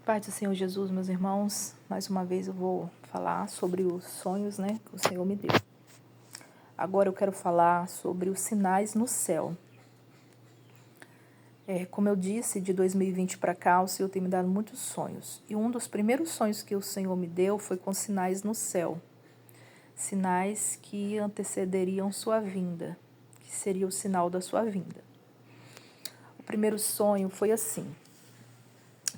Pai do Senhor Jesus, meus irmãos, mais uma vez eu vou falar sobre os sonhos, que o Senhor me deu. Agora eu quero falar sobre os sinais no céu. Como eu disse, de 2020 para cá, o Senhor tem me dado muitos sonhos. E um dos primeiros sonhos que o Senhor me deu foi com sinais no céu. Sinais que antecederiam sua vinda, que seria o sinal da sua vinda. O primeiro sonho foi assim.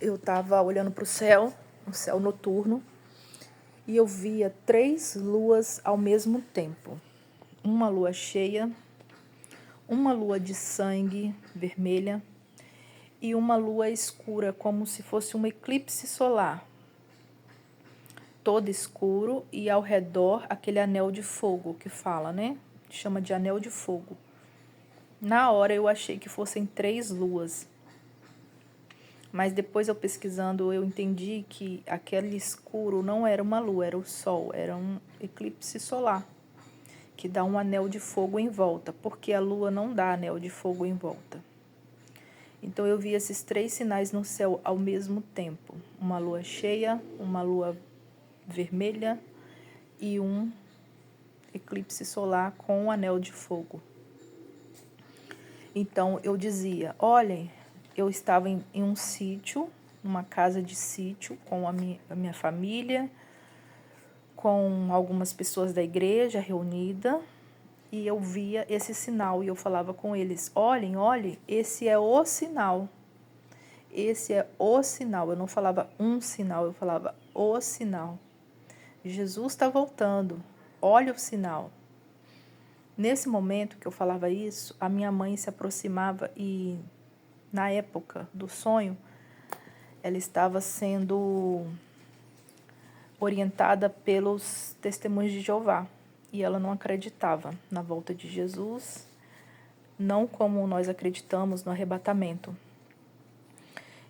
Eu estava olhando para o céu, um céu noturno, e eu via 3 luas ao mesmo tempo. Uma lua cheia, uma lua de sangue vermelha e uma lua escura, como se fosse um eclipse solar. Todo escuro e ao redor aquele anel de fogo que fala, Chama de anel de fogo. Na hora eu achei que fossem 3 luas. Mas depois eu pesquisando, eu entendi que aquele escuro não era uma lua, era o sol, era um eclipse solar, que dá um anel de fogo em volta, porque a lua não dá anel de fogo em volta. Então eu vi esses 3 sinais no céu ao mesmo tempo, uma lua cheia, uma lua vermelha e um eclipse solar com um anel de fogo. Então eu dizia, olhem, eu estava em um sítio, uma casa de sítio com a minha família, com algumas pessoas da igreja reunida, e eu via esse sinal e eu falava com eles, olhem, esse é o sinal. Esse é o sinal. Eu não falava um sinal, eu falava o sinal. Jesus está voltando, olha o sinal. Nesse momento que eu falava isso, a minha mãe se aproximava e, na época do sonho, ela estava sendo orientada pelos testemunhos de Jeová. E ela não acreditava na volta de Jesus, não como nós acreditamos no arrebatamento.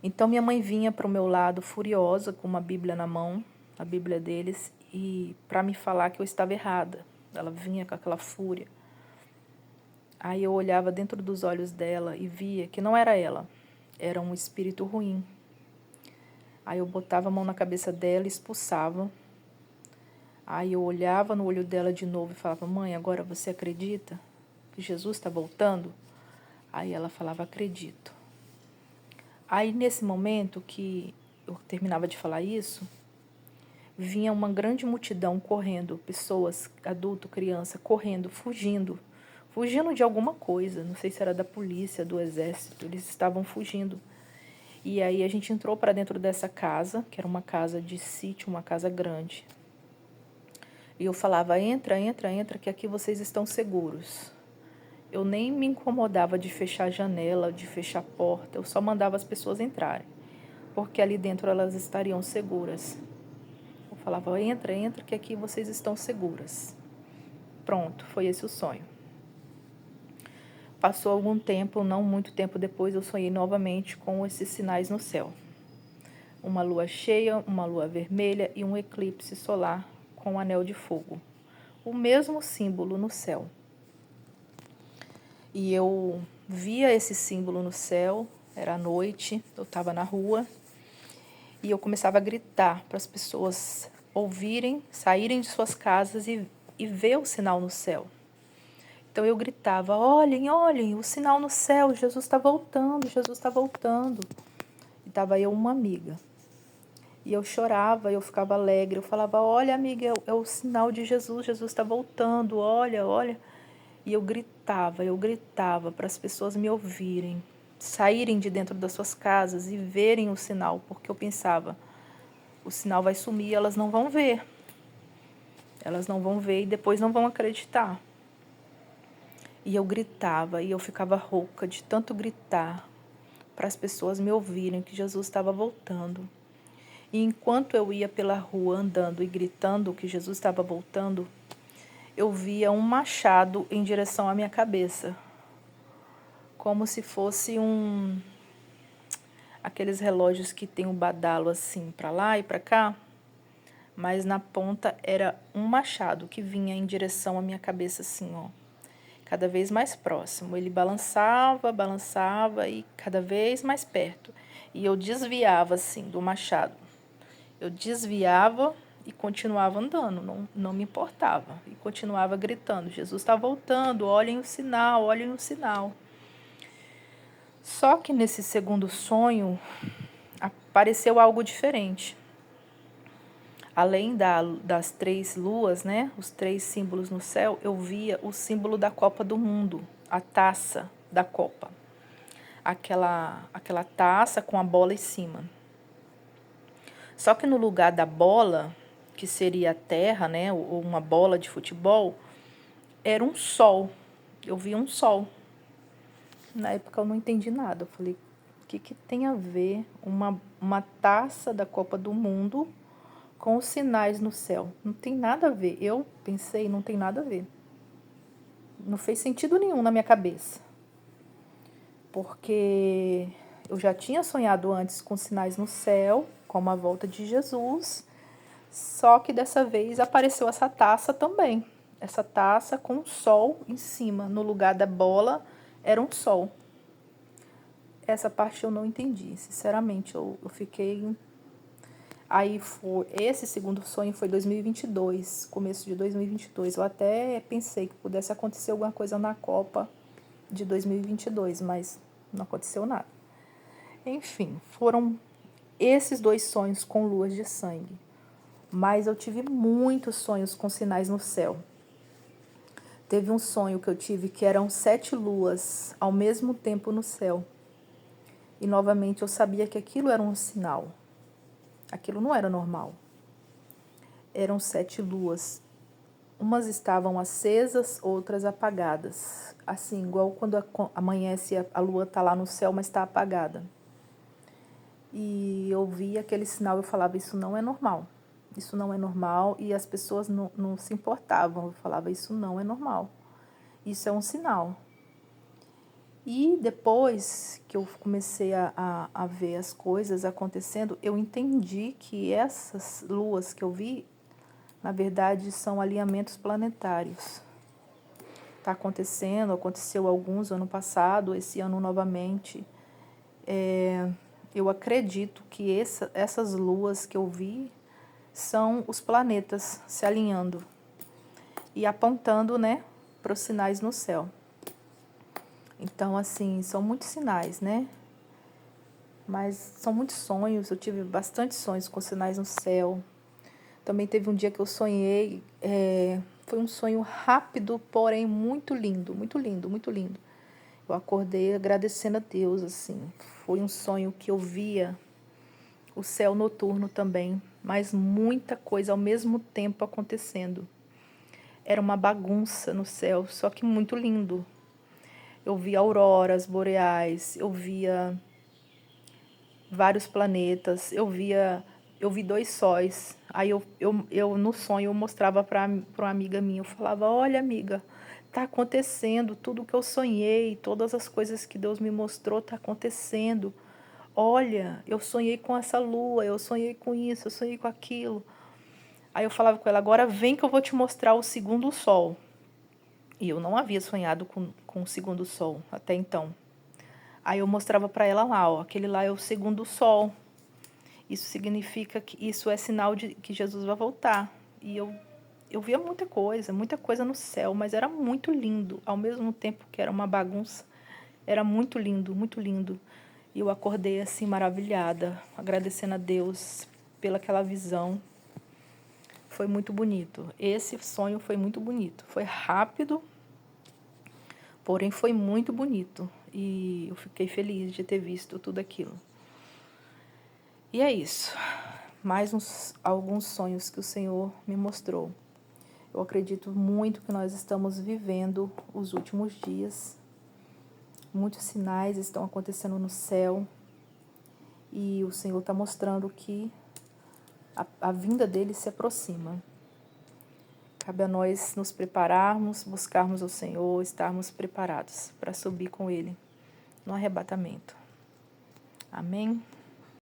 Então minha mãe vinha para o meu lado furiosa, com uma Bíblia na mão, a Bíblia deles, e para me falar que eu estava errada. Ela vinha com aquela fúria. Aí eu olhava dentro dos olhos dela e via que não era ela, era um espírito ruim. Aí eu botava a mão na cabeça dela e expulsava. Aí eu olhava no olho dela de novo e falava, mãe, agora você acredita que Jesus está voltando? Aí ela falava, acredito. Aí nesse momento que eu terminava de falar isso, vinha uma grande multidão correndo, pessoas, adulto, criança, correndo, fugindo de alguma coisa, não sei se era da polícia, do exército, eles estavam fugindo. E aí a gente entrou para dentro dessa casa, que era uma casa de sítio, uma casa grande. E eu falava, entra, que aqui vocês estão seguros. Eu nem me incomodava de fechar a janela, de fechar a porta, eu só mandava as pessoas entrarem, porque ali dentro elas estariam seguras. Eu falava, entra, que aqui vocês estão seguras. Pronto, foi esse o sonho. Passou algum tempo, não muito tempo depois, eu sonhei novamente com esses sinais no céu. Uma lua cheia, uma lua vermelha e um eclipse solar com um anel de fogo. O mesmo símbolo no céu. E eu via esse símbolo no céu, era noite, eu estava na rua, e eu começava a gritar para as pessoas ouvirem, saírem de suas casas e ver o sinal no céu. Então eu gritava, olhem, o sinal no céu, Jesus está voltando, Jesus está voltando. E estava eu uma amiga. E eu chorava, eu ficava alegre, eu falava, olha amiga, é o sinal de Jesus, Jesus está voltando, olha. E eu gritava para as pessoas me ouvirem, saírem de dentro das suas casas e verem o sinal, porque eu pensava, o sinal vai sumir, elas não vão ver. Elas não vão ver e depois não vão acreditar. E eu gritava e eu ficava rouca de tanto gritar para as pessoas me ouvirem que Jesus estava voltando. E enquanto eu ia pela rua andando e gritando que Jesus estava voltando, eu via um machado em direção à minha cabeça. Como se fosse aqueles relógios que tem o badalo assim para lá e para cá, mas na ponta era um machado que vinha em direção à minha cabeça assim, cada vez mais próximo. Ele balançava e cada vez mais perto. E eu desviava, assim, do machado. Eu desviava e continuava andando, não me importava. E continuava gritando, Jesus está voltando, olhem o sinal, olhem o sinal. Só que nesse segundo sonho, apareceu algo diferente. Além das 3 luas, né, os 3 símbolos no céu, eu via o símbolo da Copa do Mundo, a taça da Copa. Aquela taça com a bola em cima. Só que no lugar da bola, que seria a terra, né, ou uma bola de futebol, era um sol. Eu via um sol. Na época eu não entendi nada. Eu falei, o que tem a ver uma taça da Copa do Mundo com os sinais no céu? Não tem nada a ver. Eu pensei, não tem nada a ver. Não fez sentido nenhum na minha cabeça. Porque eu já tinha sonhado antes com sinais no céu, como a volta de Jesus, só que dessa vez apareceu essa taça também. Essa taça com um sol em cima. No lugar da bola era um sol. Essa parte eu não entendi, sinceramente. Eu fiquei... Aí esse segundo sonho foi 2022, começo de 2022. Eu até pensei que pudesse acontecer alguma coisa na Copa de 2022, mas não aconteceu nada. Enfim, foram esses 2 sonhos com luas de sangue. Mas eu tive muitos sonhos com sinais no céu. Teve um sonho que eu tive que eram 7 luas ao mesmo tempo no céu. E novamente eu sabia que aquilo era um sinal. Aquilo não era normal. Eram 7 luas. Umas estavam acesas, outras apagadas. Assim, igual quando amanhece, a lua está lá no céu, mas está apagada. E eu via aquele sinal, eu falava, isso não é normal. Isso não é normal. E as pessoas não se importavam. Eu falava, isso não é normal. Isso é um sinal. E depois que eu comecei a ver as coisas acontecendo, eu entendi que essas luas que eu vi, na verdade, são alinhamentos planetários. Está acontecendo, aconteceu alguns ano passado, esse ano novamente. Eu acredito que essas luas que eu vi são os planetas se alinhando e apontando, né, para os sinais no céu. Então, assim, são muitos sinais, né? Mas são muitos sonhos, eu tive bastante sonhos com sinais no céu. Também teve um dia que eu sonhei, foi um sonho rápido, porém muito lindo, muito lindo, muito lindo. Eu acordei agradecendo a Deus, assim. Foi um sonho que eu via o céu noturno também, mas muita coisa ao mesmo tempo acontecendo. Era uma bagunça no céu, só que muito lindo. Eu via auroras boreais, eu via vários planetas, eu vi 2 sóis. Aí eu no sonho eu mostrava para uma amiga minha, eu falava, olha amiga, tá acontecendo tudo o que eu sonhei, todas as coisas que Deus me mostrou tá acontecendo. Olha, eu sonhei com essa lua, eu sonhei com isso, eu sonhei com aquilo. Aí eu falava com ela, agora vem que eu vou te mostrar o segundo sol. E eu não havia sonhado com o segundo sol até então. Aí eu mostrava para ela lá, ó, aquele lá é o segundo sol. Isso significa que isso é sinal de que Jesus vai voltar. E eu via muita coisa no céu, mas era muito lindo. Ao mesmo tempo que era uma bagunça, era muito lindo, muito lindo. E eu acordei assim maravilhada, agradecendo a Deus pelaquela visão. Foi muito bonito. Esse sonho foi muito bonito. Foi rápido, porém foi muito bonito. E eu fiquei feliz de ter visto tudo aquilo. E é isso. Mais alguns sonhos que o Senhor me mostrou. Eu acredito muito que nós estamos vivendo os últimos dias. Muitos sinais estão acontecendo no céu. E o Senhor está mostrando que a vinda dele se aproxima. Cabe a nós nos prepararmos, buscarmos o Senhor, estarmos preparados para subir com ele no arrebatamento. Amém?